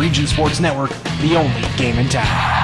Region Sports Network, the only game in town.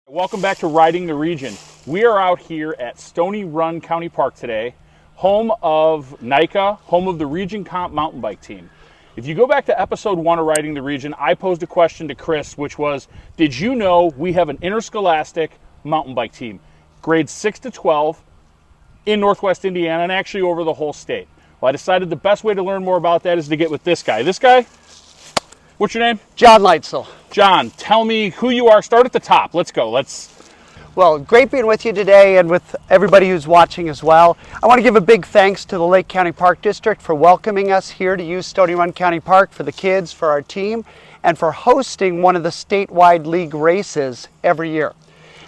Welcome back to Riding the Region. We are out here at Stony Run County Park today, home of NICA, home of the Region Comp mountain bike team. If you go back to episode 1 of Riding the Region, I posed a question to Chris, which was, did you know we have an interscholastic mountain bike team, grades 6 to 12 in Northwest Indiana and actually over the whole state? Well, I decided the best way to learn more about that is to get with this guy. This guy, what's your name? John Leitzel. John, tell me who you are. Start at the top. Let's go. Well, great being with you today and with everybody who's watching as well. I want to give a big thanks to the Lake County Park District for welcoming us here to use Stony Run County Park for the kids, for our team, and for hosting one of the statewide league races every year.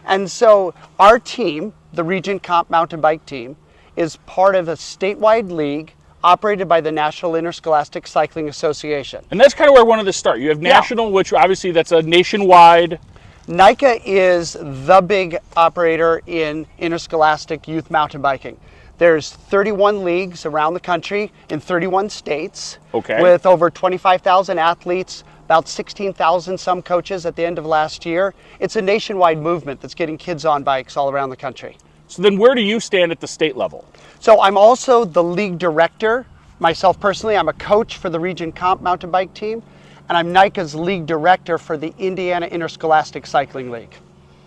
And so our team, the Region Comp mountain bike team, is part of a statewide league operated by the National Interscholastic Cycling Association. And that's kind of where I wanted to start. You have national, which obviously that's a nationwide. NICA is the big operator in interscholastic youth mountain biking. There's 31 leagues around the country in 31 states, with over 25,000 athletes, about 16,000 some coaches at the end of last year. It's a nationwide movement that's getting kids on bikes all around the country. So then where do you stand at the state level? So I'm also the league director. Myself personally, I'm a coach for the Region Comp mountain bike team, and I'm NICA's league director for the Indiana Interscholastic Cycling League.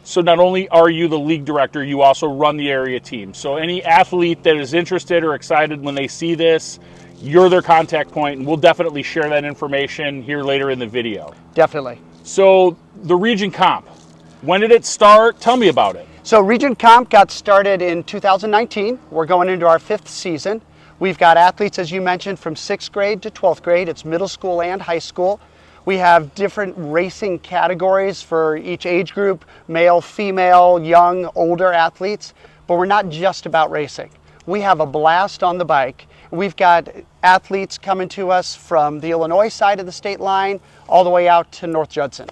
So not only are you the league director, you also run the area team. So any athlete that is interested or excited when they see this, you're their contact point, and we'll definitely share that information here later in the video. Definitely. So the Region Comp, when did it start? Tell me about it. So Region Comp got started in 2019. We're going into our 5th season. We've got athletes, as you mentioned, from 6th grade to 12th grade. It's middle school and high school. We have different racing categories for each age group, male, female, young, older athletes. But we're not just about racing. We have a blast on the bike. We've got athletes coming to us from the Illinois side of the state line all the way out to North Judson.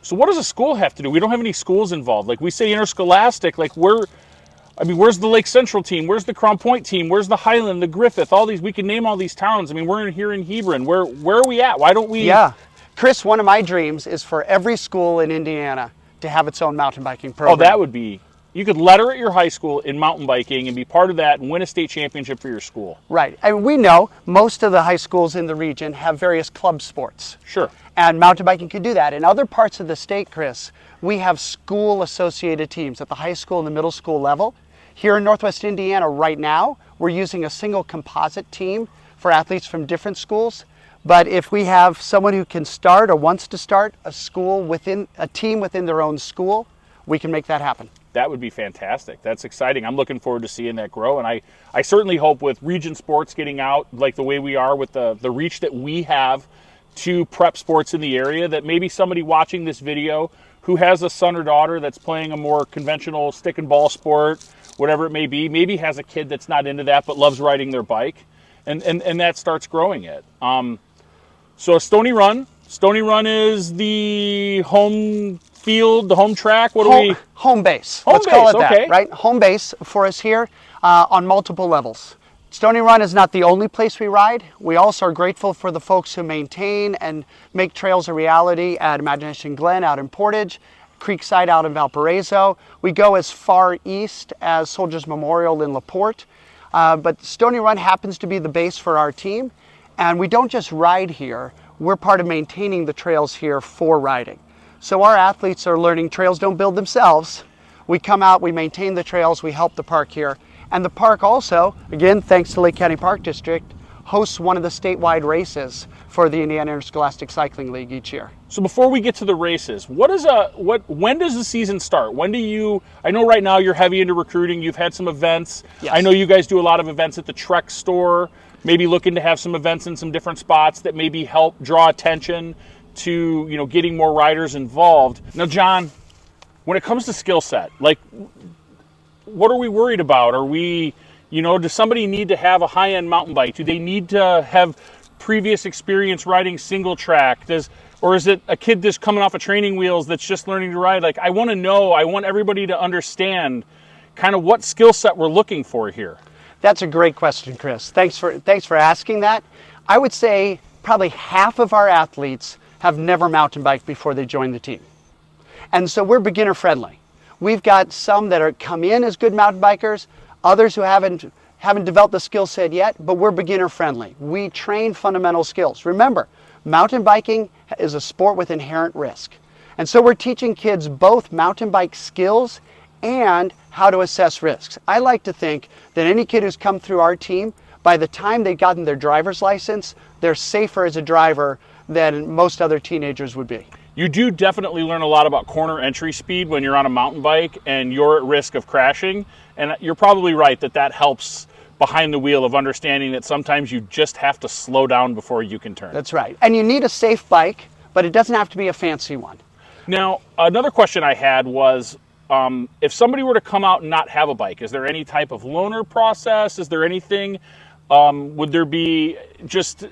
So what does a school have to do? We don't have any schools involved. Like we say interscholastic, like where's the Lake Central team? Where's the Crown Point team? Where's the Highland, the Griffith, all these, we can name all these towns. I mean, we're here in Hebron. Where are we at? Why don't we? Yeah. Chris, one of my dreams is for every school in Indiana to have its own mountain biking program. Oh, that would be, you could letter at your high school in mountain biking and be part of that and win a state championship for your school. Right. And we know most of the high schools in the region have various club sports. Sure. And mountain biking can do that. In other parts of the state, Chris, we have school-associated teams at the high school and the middle school level. Here in Northwest Indiana right now, we're using a single composite team for athletes from different schools. But if we have someone who can start or wants to start a team within their own school, we can make that happen. That would be fantastic. That's exciting. I'm looking forward to seeing that grow. And I certainly hope with Region Sports getting out like the way we are with the reach that we have to prep sports in the area, that maybe somebody watching this video who has a son or daughter that's playing a more conventional stick and ball sport, whatever it may be, maybe has a kid that's not into that but loves riding their bike, and that starts growing it. So Stony Run is the home field, the home track. Home base. Let's call it that, right? Home base for us here on multiple levels. Stony Run is not the only place we ride. We also are grateful for the folks who maintain and make trails a reality at Imagination Glen out in Portage, Creekside out in Valparaiso. We go as far east as Soldiers Memorial in LaPorte. But Stony Run happens to be the base for our team. And we don't just ride here. We're part of maintaining the trails here for riding. So our athletes are learning trails don't build themselves. We come out, we maintain the trails, we help the park here. And the park also, again, thanks to Lake County Park District, hosts one of the statewide races for the Indiana Interscholastic Cycling League each year. So before we get to the races, when does the season start? I know right now you're heavy into recruiting, you've had some events. Yes. I know you guys do a lot of events at the Trek store, maybe looking to have some events in some different spots that maybe help draw attention to, getting more riders involved. Now, John, when it comes to skill set, like, what are we worried about? Are we, does somebody need to have a high-end mountain bike? Do they need to have previous experience riding single track? Or is it a kid that's coming off of training wheels that's just learning to ride? Like, I want everybody to understand kind of what skill set we're looking for here. That's a great question, Chris. Thanks for asking that. I would say probably half of our athletes have never mountain biked before they join the team. And so we're beginner friendly. We've got some that are come in as good mountain bikers, others who haven't developed the skill set yet, but we're beginner friendly. We train fundamental skills. Remember, mountain biking is a sport with inherent risk. And so we're teaching kids both mountain bike skills and how to assess risks. I like to think that any kid who's come through our team, by the time they've gotten their driver's license, they're safer as a driver than most other teenagers would be. You do definitely learn a lot about corner entry speed when you're on a mountain bike and you're at risk of crashing. And you're probably right that helps behind the wheel of understanding that sometimes you just have to slow down before you can turn. That's right. And you need a safe bike, but it doesn't have to be a fancy one. Now, another question I had was, if somebody were to come out and not have a bike, is there any type of loaner process? Is there anything, would there be just,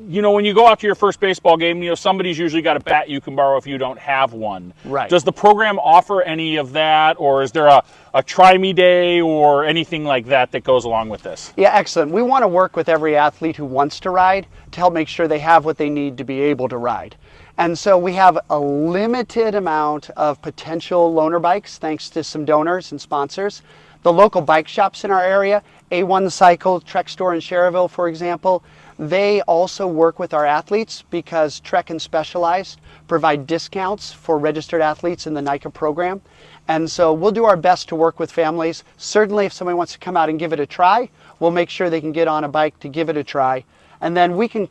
when you go out to your first baseball game, somebody's usually got a bat you can borrow if you don't have one. Right. Does the program offer any of that, or is there a try me day or anything like that goes along with this? Yeah, excellent. We want to work with every athlete who wants to ride to help make sure they have what they need to be able to ride. And so we have a limited amount of potential loaner bikes thanks to some donors and sponsors. The local bike shops in our area, A1 Cycle, Trek Store in Schererville, for example, they also work with our athletes because Trek and Specialized provide discounts for registered athletes in the NICA program. And so we'll do our best to work with families. Certainly if somebody wants to come out and give it a try, we'll make sure they can get on a bike to give it a try. And then we can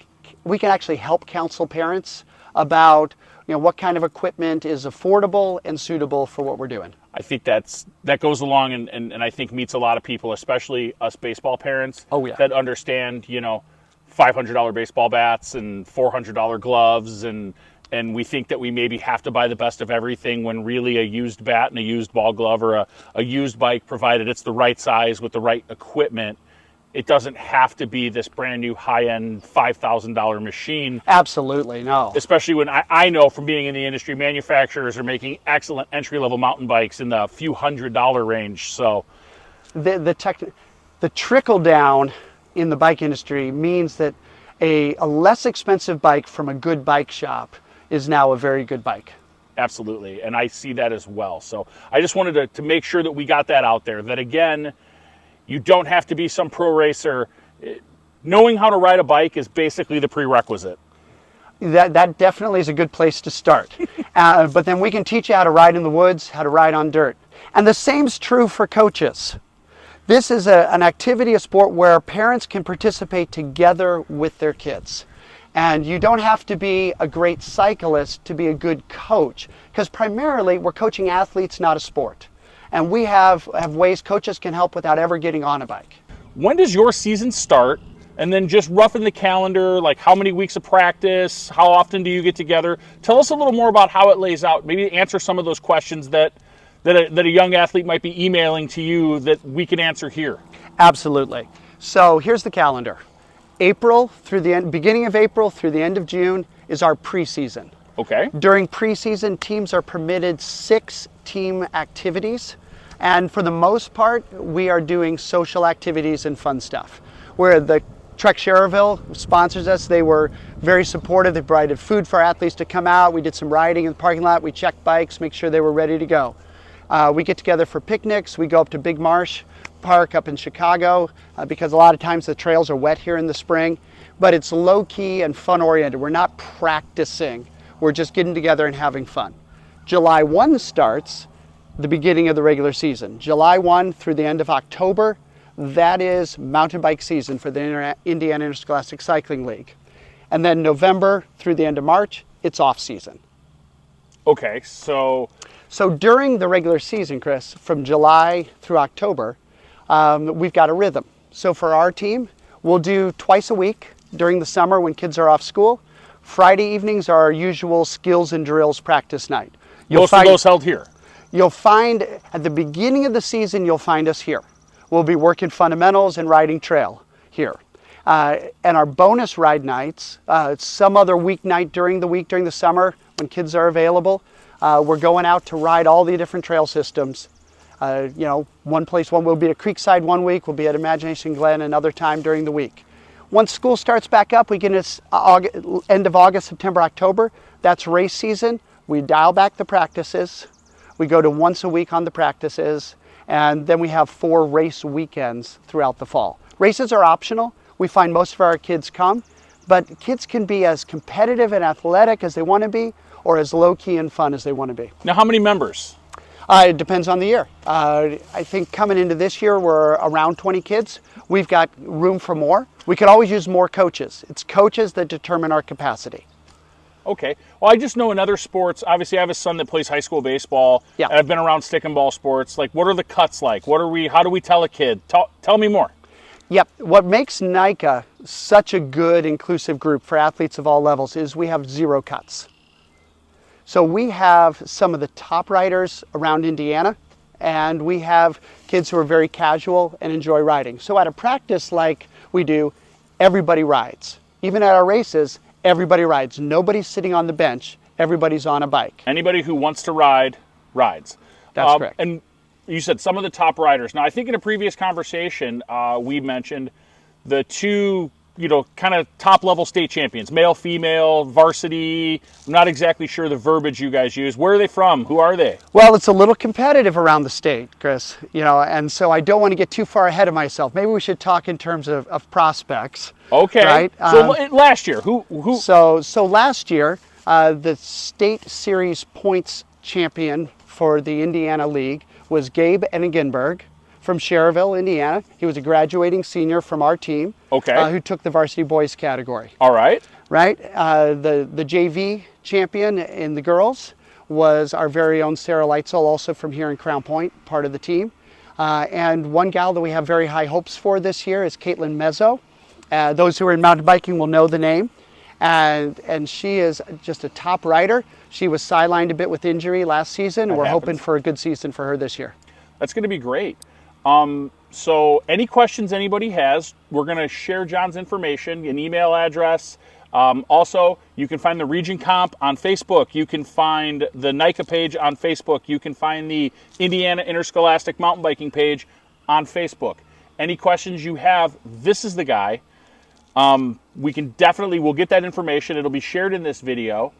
actually help counsel parents about what kind of equipment is affordable and suitable for what we're doing. I think that goes along and I think meets a lot of people, especially us baseball parents. Oh, yeah. That understand, $500 baseball bats and $400 gloves, and we think that we maybe have to buy the best of everything when really a used bat and a used ball glove or a used bike, provided it's the right size with the right equipment, it doesn't have to be this brand new high-end $5,000 machine. Absolutely, no. Especially when I know from being in the industry, manufacturers are making excellent entry-level mountain bikes in the few $100 range. So the trickle down in the bike industry means that a less expensive bike from a good bike shop is now a very good bike. Absolutely, and I see that as well. So I just wanted to make sure that we got that out there, that again, you don't have to be some pro racer. Knowing how to ride a bike is basically the prerequisite. That definitely is a good place to start. But then we can teach you how to ride in the woods, how to ride on dirt. And the same's true for coaches. This is an activity, a sport where parents can participate together with their kids. And you don't have to be a great cyclist to be a good coach, because primarily we're coaching athletes, not a sport. And we have ways coaches can help without ever getting on a bike. When does your season start? And then just roughing the calendar, like how many weeks of practice, how often do you get together? Tell us a little more about how it lays out. Maybe answer some of those questions that a young athlete might be emailing to you that we can answer here. Absolutely. So here's the calendar. Beginning of April through the end of June is our preseason. Okay. During preseason, teams are permitted 6 team activities. And for the most part, we are doing social activities and fun stuff. Where the Trek Schererville sponsors us, they were very supportive. They provided food for athletes to come out. We did some riding in the parking lot. We checked bikes, make sure they were ready to go. We get together for picnics. We go up to Big Marsh Park up in Chicago because a lot of times the trails are wet here in the spring. But it's low-key and fun-oriented. We're not practicing. We're just getting together and having fun. July 1 starts the beginning of the regular season. July 1 through the end of October, that is mountain bike season for the Indiana Interscholastic Cycling League. And then November through the end of March, it's off season. Okay, so during the regular season, Chris, from July through October, we've got a rhythm. So for our team, we'll do twice a week during the summer when kids are off school. Friday evenings are our usual skills and drills practice night. Most of those held here. You'll find at the beginning of the season, you'll find us here. We'll be working fundamentals and riding trail here. And our bonus ride nights, some other weeknight during the summer when kids are available, we're going out to ride all the different trail systems. One we'll be at Creekside one week, we'll be at Imagination Glen another time during the week. Once school starts back up, we get end of August, September, October. That's race season. We dial back the practices. We go to once a week on the practices, and then we have 4 race weekends throughout the fall. Races are optional. We find most of our kids come, but kids can be as competitive and athletic as they want to be, or as low-key and fun as they want to be. Now, how many members? It depends on the year. I think coming into this year, we're around 20 kids. We've got room for more. We could always use more coaches. It's coaches that determine our capacity. Okay. Well, I just know in other sports, obviously I have a son that plays high school baseball. Yeah. And I've been around stick and ball sports. Like, what are the cuts like? How do we tell a kid? Tell me more. Yep. What makes NICA such a good inclusive group for athletes of all levels is we have 0 cuts. So we have some of the top riders around Indiana, and we have kids who are very casual and enjoy riding. So at a practice like we do, everybody rides. Even at our races, everybody rides. Nobody's sitting on the bench. Everybody's on a bike. Anybody who wants to ride, rides. That's correct. And you said some of the top riders. Now, I think in a previous conversation, we mentioned the 2, kind of top-level state champions, male, female, varsity. I'm not exactly sure the verbiage you guys use. Where are they from? Who are they? Well, it's a little competitive around the state, Chris, and so I don't want to get too far ahead of myself. Maybe we should talk in terms of prospects. Okay. Right? So last year, who? So last year, the state series points champion for the Indiana League was Gabe Enigenberg from Cherville, Indiana. He was a graduating senior from our team. Okay. Who took the varsity boys category. All right. Right. The JV champion in the girls was our very own Sarah Leitzel, also from here in Crown Point, part of the team. And one gal that we have very high hopes for this year is Caitlin Mezzo. Those who are in mountain biking will know the name. And she is just a top rider. She was sidelined a bit with injury last season, and we're hoping for a good season for her this year. That's going to be great. So any questions anybody has, we're going to share John's information, an email address. Also, you can find the Region Comp on Facebook. You can find the NICA page on Facebook. You can find the Indiana Interscholastic Mountain Biking page on Facebook. Any questions you have, this is the guy. We'll get that information. It'll be shared in this video.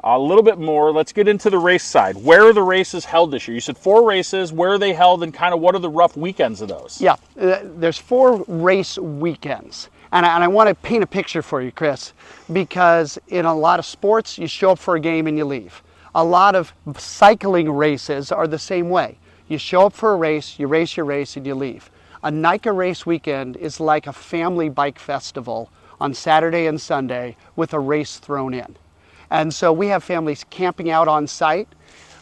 A little bit more. Let's get into the race side. Where are the races held this year? You said 4 races. Where are they held, and kind of what are the rough weekends of those? Yeah, there's 4 race weekends. And I want to paint a picture for you, Chris, because in a lot of sports, you show up for a game and you leave. A lot of cycling races are the same way. You show up for a race, you race your race, and you leave. A NICA race weekend is like a family bike festival on Saturday and Sunday with a race thrown in. And so we have families camping out on site.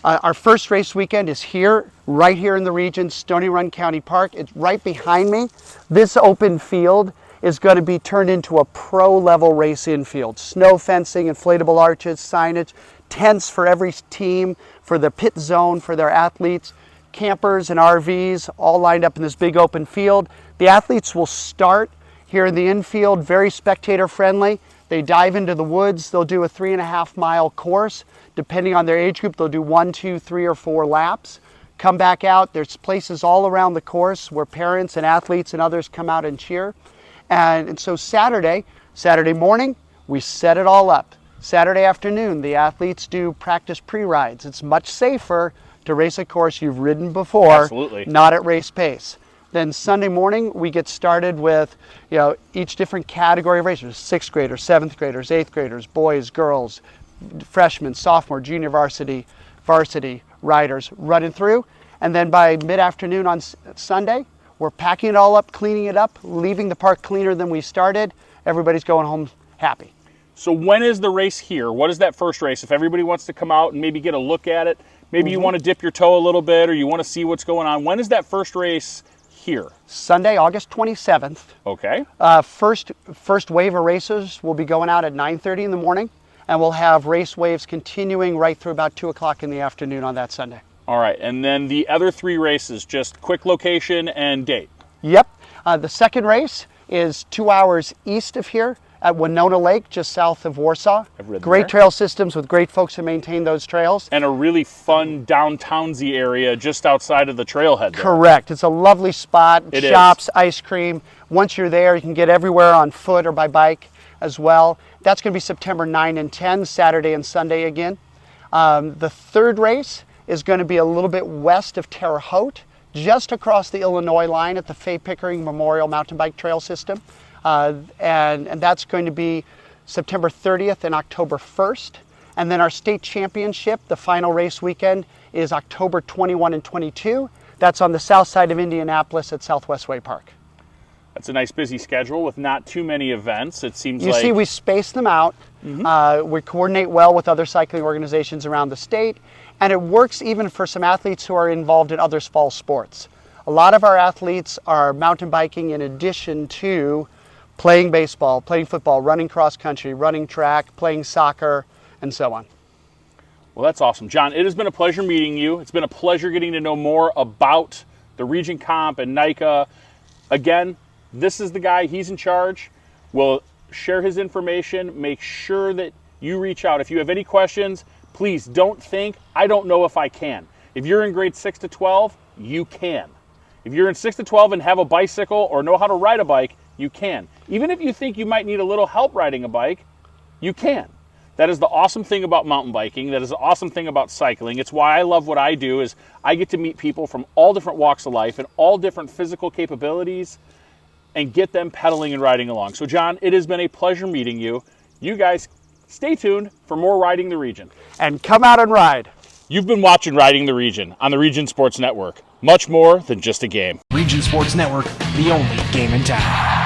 Our first race weekend is here, right here in the region, Stony Run County Park. It's right behind me. This open field is going to be turned into a pro-level race infield. Snow fencing, inflatable arches, signage, tents for every team, for the pit zone, for their athletes, campers and RVs, all lined up in this big open field. The athletes will start here in the infield, very spectator friendly. They dive into the woods. They'll do a 3.5 mile course. Depending on their age group, they'll do 1, 2, 3, or 4 laps. Come back out. There's places all around the course where parents and athletes and others come out and cheer. And so Saturday morning, we set it all up. Saturday afternoon, the athletes do practice pre-rides. It's much safer to race a course you've ridden before, Absolutely. Not at race pace. Then Sunday morning, we get started with each different category of racers: 6th graders, 7th graders, 8th graders, boys, girls, freshmen, sophomore, junior varsity riders running through. And then by mid-afternoon on Sunday, we're packing it all up, cleaning it up, leaving the park cleaner than we started. Everybody's going home happy. So when is the race here? What is that first race? If everybody wants to come out and maybe get a look at it, maybe you want to dip your toe a little bit, or you want to see what's going on. When is that first race here? Sunday, August 27th. Okay. First wave of racers will be going out at 9:30 in the morning. and we'll have race waves continuing right through about 2 o'clock in the afternoon on that Sunday. All right, and then the other 3 races, just quick location and date. Yep. The second race is 2 hours east of here at Winona Lake, just south of Warsaw. Great trail systems with great folks who maintain those trails. And a really fun downtownsy area just outside of the trailhead there. Correct. It's a lovely spot. It Shops, is. ice cream. Once you're there, you can get everywhere on foot or by bike as well. That's going to be September 9 and 10, Saturday and Sunday again. The third race is going to be a little bit west of Terre Haute, just across the Illinois line at the Fay Pickering Memorial Mountain Bike Trail System. And that's going to be September 30th and October 1st. And then our state championship, the final race weekend, is October 21 and 22. That's on the south side of Indianapolis at Southwest Way Park. That's a nice busy schedule with not too many events. It seems You see, we space them out. We coordinate well with other cycling organizations around the state. And it works even for some athletes who are involved in other fall sports. A lot of our athletes are mountain biking in addition to playing baseball, playing football, running cross country, running track, playing soccer, and so on. Well, that's awesome. John, it has been a pleasure meeting you. It's been a pleasure getting to know more about the Region Comp and NICA. Again, this is the guy, he's in charge. We'll share his information. Make sure that you reach out. If you have any questions, please don't think, I don't know if I can. If you're in grade 6 to 12, you can. If you're in 6 to 12 and have a bicycle or know how to ride a bike, you can. Even if you think you might need a little help riding a bike, you can. That is the awesome thing about mountain biking. That is the awesome thing about cycling. It's why I love what I do, is I get to meet people from all different walks of life and all different physical capabilities and get them pedaling and riding along. So John, it has been a pleasure meeting you. You guys stay tuned for more Riding the Region. And come out and ride. You've been watching Riding the Region on the Region Sports Network. Much more than just a game. Region Sports Network, the only game in town.